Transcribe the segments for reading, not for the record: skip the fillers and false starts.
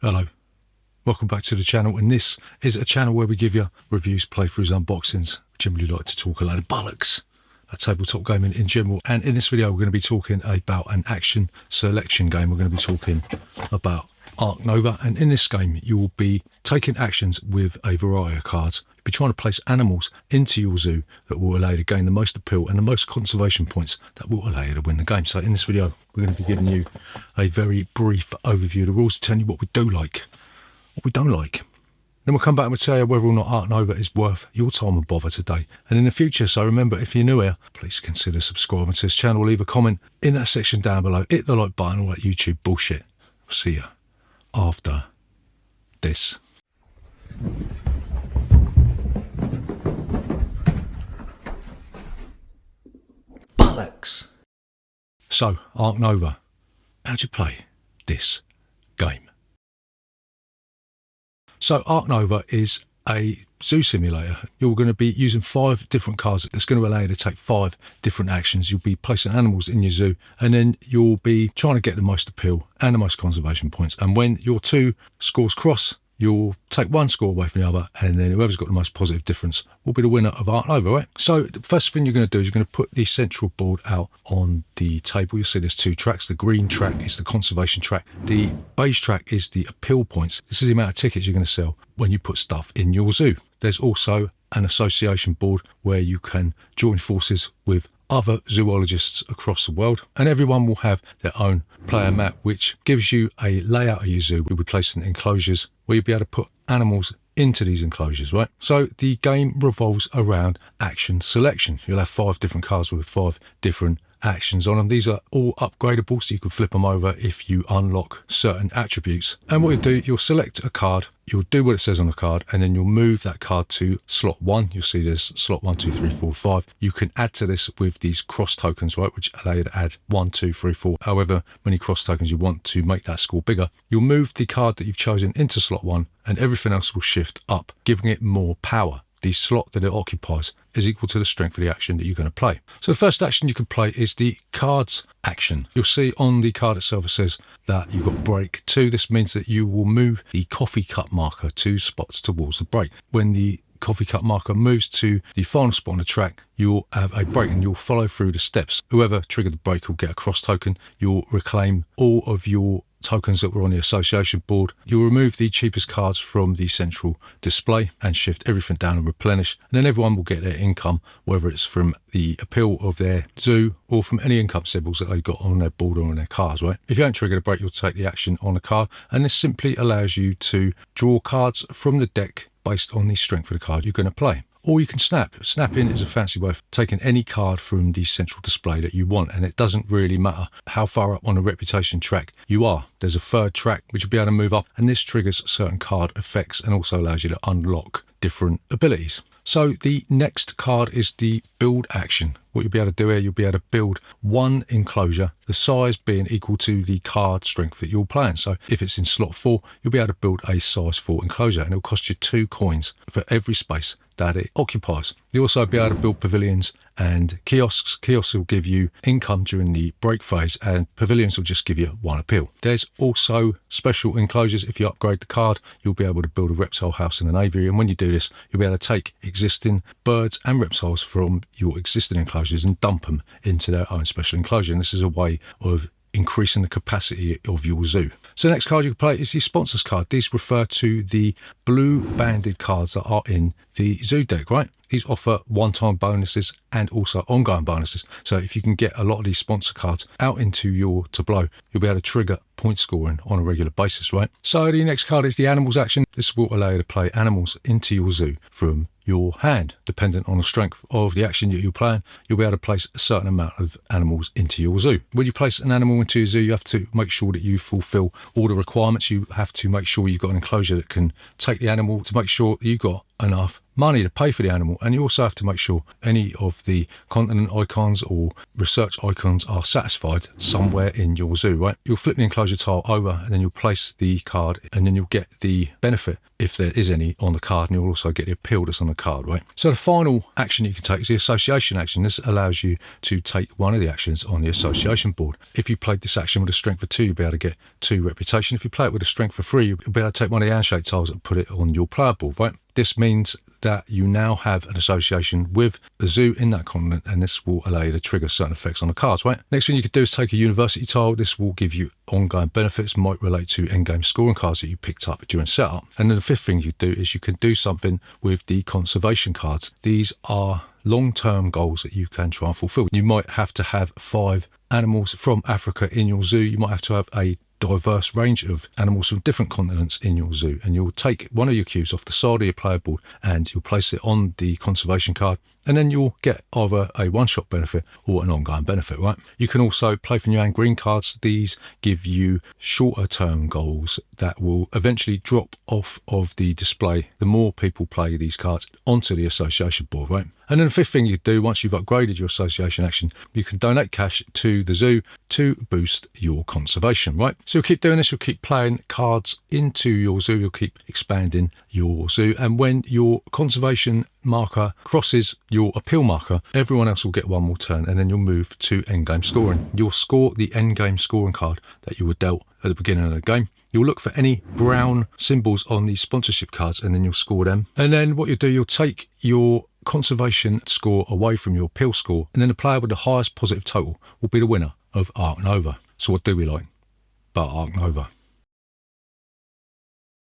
Hello, welcome back to the channel, and this is a channel where we give you reviews, playthroughs, unboxings. We generally like to talk a load of bollocks, tabletop gaming in general, and in this video we're going to be talking about an action selection game. We're going to be talking about Ark Nova, and in this game you will be taking actions with a variety of cards. You'll be trying to place animals into your zoo that will allow you to gain the most appeal and the most conservation points that will allow you to win the game. So in this video we're going to be giving you a very brief overview of the rules, telling you what we do like, what we don't like. Then we'll come back and we'll tell you whether or not Ark Nova is worth your time and bother today and in the future. So remember, if you're new here, please consider subscribing to this channel. Leave a comment in that section down below. Hit the like button, all that YouTube bullshit. We'll see you after this. Bollocks. So, Ark Nova, how'd you play this game? So Ark Nova is a zoo simulator. You're going to be using 5 different cards that's going to allow you to take 5 different actions. You'll be placing animals in your zoo, and then you'll be trying to get the most appeal and the most conservation points. And when your 2 scores cross, you'll take 1 score away from the other, and then whoever's got the most positive difference will be the winner of Ark Nova, right? So the first thing you're going to do is you're going to put the central board out on the table. You'll see there's 2 tracks. The green track is the conservation track. The beige track is the appeal points. This is the amount of tickets you're going to sell when you put stuff in your zoo. There's also an association board where you can join forces with other zoologists across the world, and everyone will have their own player map, which gives you a layout of your zoo. We'll be placing enclosures where you'll be able to put animals into these enclosures, right? So the game revolves around action selection. You'll have 5 different cards with 5 different actions on them. These are all upgradable, so you can flip them over if you unlock certain attributes. And what you do, you'll select a card, you'll do what it says on the card, and then you'll move that card to slot 1. You'll see there's slot 1, 2, 3, 4, 5. You can add to this with these cross tokens, right, which allow you to add 1, 2, 3, 4, however many cross tokens you want to make that score bigger. You'll move the card that you've chosen into slot 1, and everything else will shift up, giving it more power. The slot that it occupies is equal to the strength of the action that you're going to play. So the first action you can play is the cards action. You'll see on the card itself it says that you've got break 2. This means that you will move the coffee cup marker 2 spots towards the break. When the coffee cup marker moves to the final spot on the track, you'll have a break and you'll follow through the steps. Whoever triggered the break will get a cross token. You'll reclaim all of your tokens that were on the association board. You'll remove the cheapest cards from the central display and shift everything down and replenish, and then everyone will get their income, whether it's from the appeal of their zoo or from any income symbols that they've got on their board or on their cards, right? If you don't trigger the break, you'll take the action on the card, and this simply allows you to draw cards from the deck based on the strength of the card you're going to play. Or you can snap. Snapping is a fancy way of taking any card from the central display that you want, and it doesn't really matter how far up on the reputation track you are. There's a 3rd track which you'll be able to move up, and this triggers certain card effects and also allows you to unlock different abilities. So the next card is the build action. What you'll be able to do here, you'll be able to build 1 enclosure, the size being equal to the card strength that you're playing. So if it's in slot 4, you'll be able to build a size 4 enclosure, and it'll cost you 2 coins for every space that it occupies. You'll also be able to build pavilions and kiosks. Kiosks will give you income during the break phase, and pavilions will just give you 1 appeal. There's also special enclosures. If you upgrade the card, you'll be able to build a reptile house and an aviary, and when you do this, you'll be able to take existing birds and reptiles from your existing enclosures and dump them into their own special enclosure, and this is a way of increasing the capacity of your zoo. So the next card you can play is the sponsors card. These refer to the blue banded cards that are in the zoo deck, right? These offer one-time bonuses and also ongoing bonuses. So if you can get a lot of these sponsor cards out into your tableau, you'll be able to trigger point scoring on a regular basis, right? So the next card is the animals action. This will allow you to play animals into your zoo from your hand. Dependent on the strength of the action that you're playing, you'll be able to place a certain amount of animals into your zoo. When you place an animal into your zoo, you have to make sure that you fulfill all the requirements. You have to make sure you've got an enclosure that can take the animal, to make sure you've got enough money to pay for the animal, and you also have to make sure any of the continent icons or research icons are satisfied somewhere in your zoo, right? You'll flip the enclosure tile over, and then you'll place the card, and then you'll get the benefit, if there is any, on the card, and you'll also get the appeal that's on the card, right? So the final action you can take is the association action. This allows you to take one of the actions on the association board. If you played this action with a strength of 2, you'll be able to get 2 reputation. If you play it with a strength of 3, you'll be able to take one of the handshake tiles and put it on your player board, right? This means that you now have an association with a zoo in that continent, and this will allow you to trigger certain effects on the cards, right? Next thing you could do is take a university tile. This will give you ongoing benefits, might relate to endgame scoring cards that you picked up during setup. And then the fifth thing you do is you can do something with the conservation cards. These are long-term goals that you can try and fulfill. You might have to have 5 animals from Africa in your zoo. You might have to have a diverse range of animals from different continents in your zoo, and you'll take one of your cubes off the side of your player board and you'll place it on the conservation card, and then you'll get either a one-shot benefit or an ongoing benefit, right? You can also play from your hand green cards. These give you shorter term goals that will eventually drop off of the display the more people play these cards onto the association board, right? And then the fifth thing you do, once you've upgraded your association action, you can donate cash to the zoo to boost your conservation, right? So you'll keep doing this, you'll keep playing cards into your zoo, you'll keep expanding your zoo, and when your conservation marker crosses your appeal marker, everyone else will get one more turn, and then you'll move to endgame scoring. You'll score the endgame scoring card that you were dealt at the beginning of the game. You'll look for any brown symbols on these sponsorship cards, and then you'll score them. And then what you'll do, you'll take your conservation score away from your appeal score, and then the player with the highest positive total will be the winner of Ark Nova. So what do we like about Ark Nova?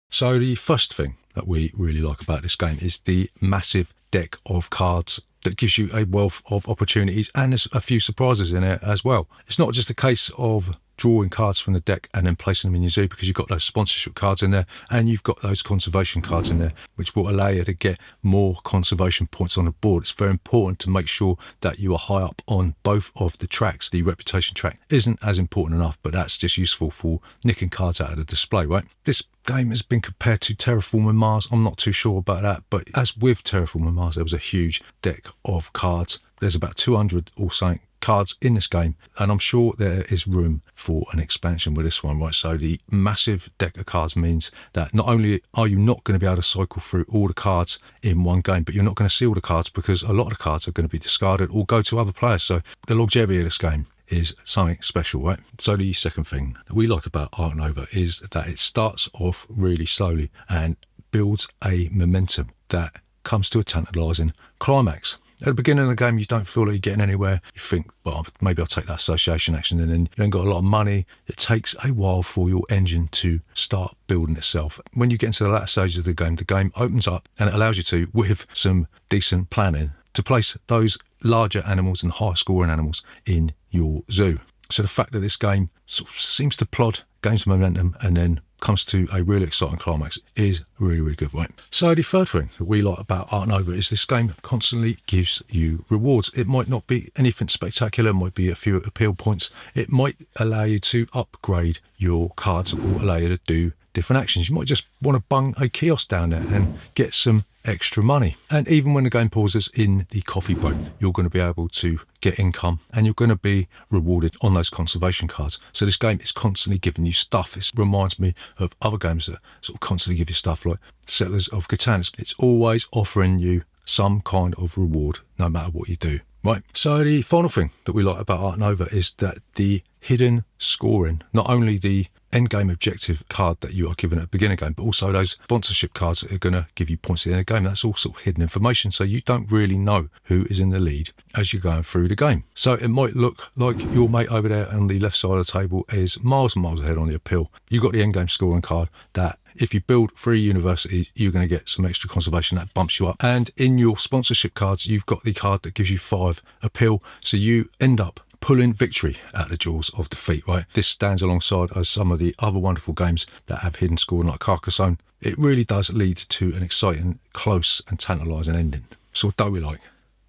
So the first thing that we really like about this game is the massive deck of cards that gives you a wealth of opportunities, and there's a few surprises in it as well. It's not just a case of drawing cards from the deck and then placing them in your zoo, because you've got those sponsorship cards in there and you've got those conservation cards in there, which will allow you to get more conservation points on the board. It's very important to make sure that you are high up on both of the tracks. The reputation track isn't as important enough, but that's just useful for nicking cards out of the display, right? This game has been compared to Terraforming Mars. I'm not too sure about that, but as with Terraforming Mars, there was a huge deck of cards. There's about 200 or something cards in this game, and I'm sure there is room for an expansion with this one, right? So the massive deck of cards means that not only are you not going to be able to cycle through all the cards in one game, but you're not going to see all the cards, because a lot of the cards are going to be discarded or go to other players. So the longevity of this game is something special, right? So the second thing that we like about Ark Nova is that it starts off really slowly and builds a momentum that comes to a tantalising climax. At the beginning of the game, you don't feel like you're getting anywhere. You think, well, maybe I'll take that association action, and then you haven't got a lot of money. It takes a while for your engine to start building itself. When you get into the latter stages of the game opens up and it allows you to, with some decent planning, to place those larger animals and higher scoring animals in your zoo. So the fact that this game sort of seems to plod, gains momentum, and then comes to a really exciting climax is really, really good, right? So the third thing that we like about Ark Nova is this game constantly gives you rewards. It might not be anything spectacular, it might be a few appeal points. It might allow you to upgrade your cards or allow you to do different actions. You might just want to bung a kiosk down there and get some extra money. And even when the game pauses in the coffee break, you're going to be able to get income and you're going to be rewarded on those conservation cards. So this game is constantly giving you stuff. It reminds me of other games that sort of constantly give you stuff like Settlers of Catan. It's always offering you some kind of reward no matter what you do, right? So the final thing that we like about Ark Nova is that the hidden scoring, not only the end game objective card that you are given at the beginning of the game, but also those sponsorship cards that are going to give you points at the end of the game. That's all sort of hidden information, so you don't really know who is in the lead as you're going through the game. So it might look like your mate over there on the left side of the table is miles and miles ahead on the appeal. You've got the end game scoring card that if you build 3 universities, you're going to get some extra conservation that bumps you up. And in your sponsorship cards, you've got the card that gives you 5 appeal, so you end up pulling victory out of the jaws of defeat, right? This stands alongside as some of the other wonderful games that have hidden scoring like Carcassonne. It really does lead to an exciting, close and tantalising ending. So what do we like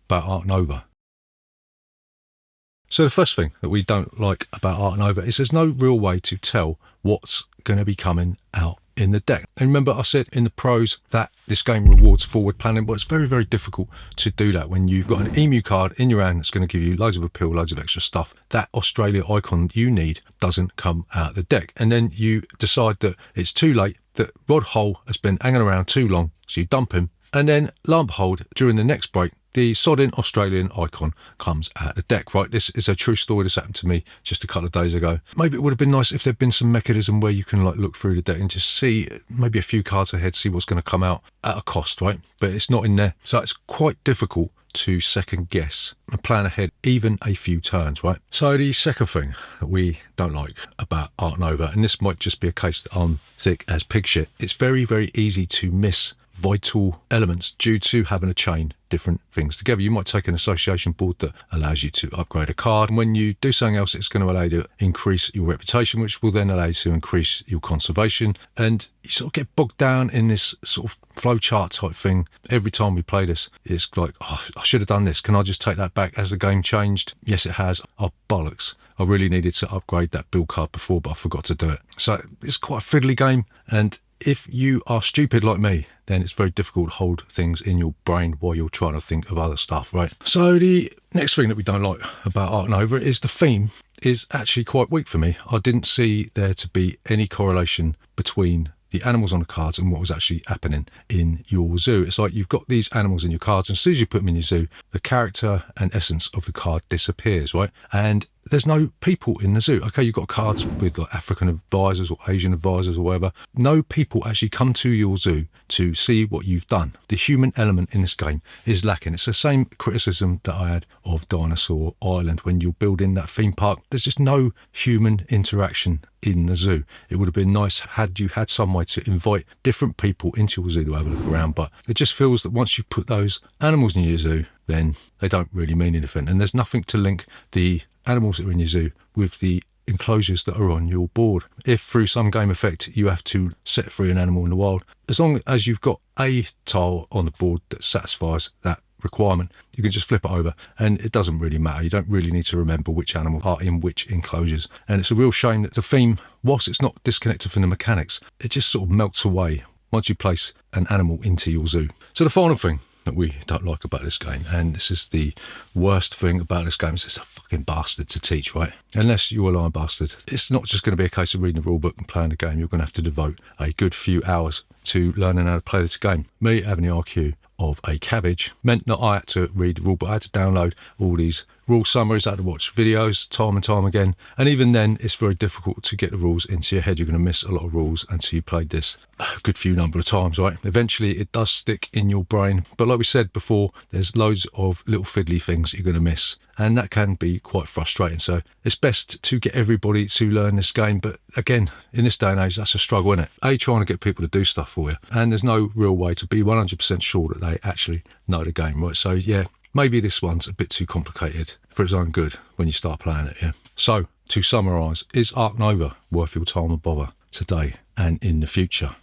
about Ark Nova? So the first thing that we don't like about Ark Nova is there's no real way to tell what's going to be coming out in the deck. And remember I said in the pros that this game rewards forward planning, but it's very, very difficult to do that when you've got an emu card in your hand that's going to give you loads of appeal, loads of extra stuff. That Australia icon you need doesn't come out of the deck. And then you decide that it's too late, that Rod Hull has been hanging around too long, so you dump him. And then, lo and behold, during the next break, the sodding Australian icon comes out of the deck, right? This is a true story. This happened to me just a couple of days ago. Maybe it would have been nice if there'd been some mechanism where you can like look through the deck and just see maybe a few cards ahead, see what's going to come out at a cost, right? But it's not in there. So it's quite difficult to second guess and plan ahead even a few turns, right? So the second thing that we don't like about Ark Nova, and this might just be a case that I'm thick as pig shit, it's very, very easy to miss vital elements due to having to chain different things together. You might take an association board that allows you to upgrade a card, and when you do something else, it's going to allow you to increase your reputation, which will then allow you to increase your conservation, and you sort of get bogged down in this sort of flowchart type thing. Every time we play this, it's like, oh, I should have done this. Can I just take that back? Has the game changed? Yes, it has. Oh, bollocks. I really needed to upgrade that build card before, but I forgot to do it. So it's quite a fiddly game, and if you are stupid like me, then it's very difficult to hold things in your brain while you're trying to think of other stuff, right? So the next thing that we don't like about Ark Nova is the theme is actually quite weak for me. I didn't see there to be any correlation between the animals on the cards and what was actually happening in your zoo. It's like you've got these animals in your cards, and as soon as you put them in your zoo, the character and essence of the card disappears, right? And there's no people in the zoo. Okay, you've got cards with like African advisors or Asian advisors or whatever. No people actually come to your zoo to see what you've done. The human element in this game is lacking. It's the same criticism that I had of Dinosaur Island when you're building that theme park. There's just no human interaction in the zoo. It would have been nice had you had some way to invite different people into your zoo to have a look around, but it just feels that once you put those animals in your zoo, then they don't really mean anything, and there's nothing to link the animals that are in your zoo with the enclosures that are on your board. If through some game effect you have to set free an animal in the wild, as long as you've got a tile on the board that satisfies that requirement, you can just flip it over and it doesn't really matter. You don't really need to remember which animals are in which enclosures, and it's a real shame that the theme, whilst it's not disconnected from the mechanics, it just sort of melts away once you place an animal into your zoo. So the final thing that we don't like about this game, and this is the worst thing about this game, is it's a fucking bastard to teach, right? Unless you're a lion bastard, it's not just going to be a case of reading the rule book and playing the game. You're going to have to devote a good few hours to learning how to play this game. Me having the IQ of a cabbage meant that I had to read the rule book. I had to download all these rule summaries, I had to watch videos time and time again, and even then it's very difficult to get the rules into your head. You're going to miss a lot of rules until you played this a good few number of times, right? Eventually it does stick in your brain, but like we said before, there's loads of little fiddly things that you're going to miss, and that can be quite frustrating. So it's best to get everybody to learn this game, but again, in this day and age, that's a struggle, isn't it? Trying to get people to do stuff for you, and there's no real way to be 100% sure that they actually know the game, right? So yeah, maybe this one's a bit too complicated for its own good when you start playing it, yeah? So, to summarise, is Ark Nova worth your time and bother today and in the future?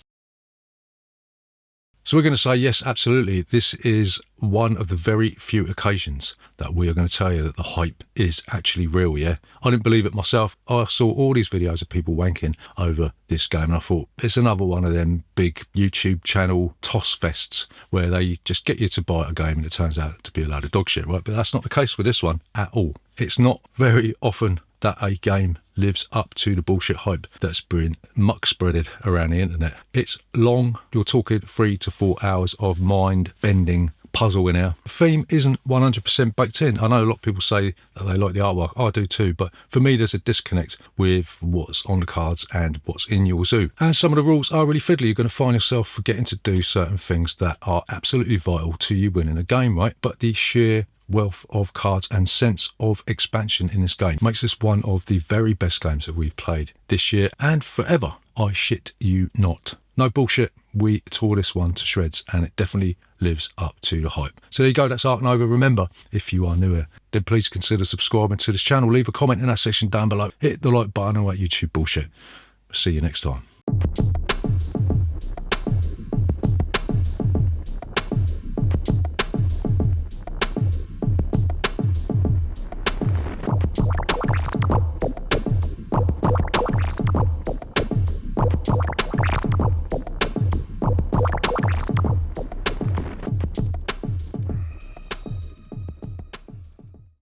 So we're going to say yes, absolutely. This is one of the very few occasions that we are going to tell you that the hype is actually real, yeah? I didn't believe it myself. I saw all these videos of people wanking over this game, and I thought, it's another one of them big YouTube channel toss fests where they just get you to buy a game and it turns out to be a load of dog shit, right? But that's not the case with this one at all. It's not very often that a game lives up to the bullshit hype that's been muck spreaded around the internet. It's long. You're talking 3 to 4 hours of mind-bending puzzle in here. The theme isn't 100% baked in. I know a lot of people say that they like the artwork. I do too, but for me there's a disconnect with what's on the cards and what's in your zoo. And some of the rules are really fiddly. You're going to find yourself forgetting to do certain things that are absolutely vital to you winning a game, right? But the sheer wealth of cards and sense of expansion in this game makes this one of the very best games that we've played this year and forever. I shit you not. No bullshit, we tore this one to shreds and it definitely lives up to the hype. So there you go, that's Ark Nova. Remember, if you are newer, then please consider subscribing to this channel. Leave a comment in that section down below. Hit the like button and all that YouTube bullshit. See you next time.